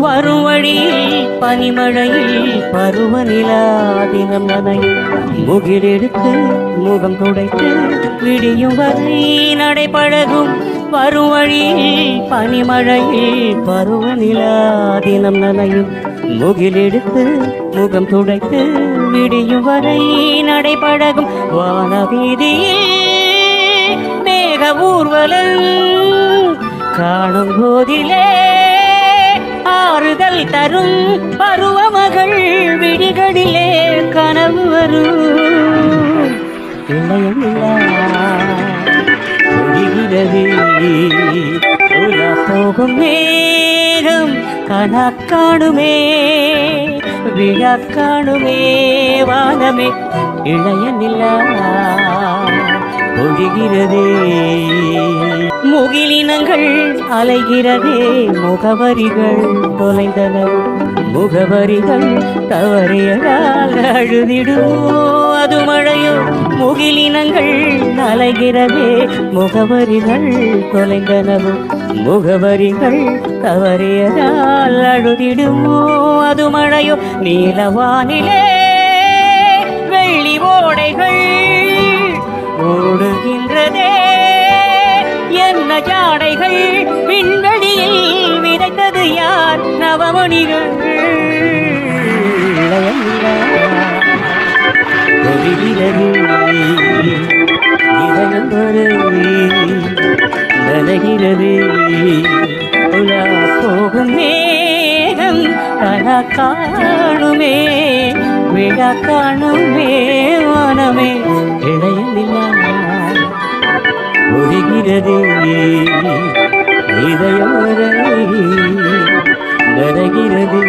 வரும் வழியில் பனிமழையில் பருவநிலா தினம் நனையும் முகிலெடுத்து முகம் துடைத்து விடியும் வரை நடைபழகும் வரும் வழியில் பனிமழையில் பருவநிலா தினம் நனையும் முகிலெடுத்து முகம் துடைத்து விடியும் வரை நடைபழகும் வானவீதியில் மேக ஊர்வலம் காணும் போதிலே ஆறுதல் தரும் பருவமகள் விடிகளிலே கனவு வரும் இளையமில்லா ஒழிகிறது உலா போகும் மேகம் கணக்காணுமே விழா காணுமே வானமே இளையமில்லா ஒழிகிறதே முகிலினங்கள் அலைகிறதே முகவரிகள் தொலைந்தன முகவரிகள் தவறியதால் அழுதிடுமோ அது மழையோ முகிலினங்கள் அலைகிறதே முகவரிகள் தொலைந்தனவோ முகவரிகள் தவறியதால் அழுதிடுமோ அது மழையோ நீலவானிலே வெள்ளி ஓடைகள் ஓடுகின்றதே என்ன ஜாடைகள் விண்வெளியில் விதைத்தது யார் நவமணிகள் நனைகிறது உலா போகும் மேகம் கணக்காணுமே விழா காணுமே வானமே இளையமில்லா ஒழிகிறது இதயம் நனைகிறது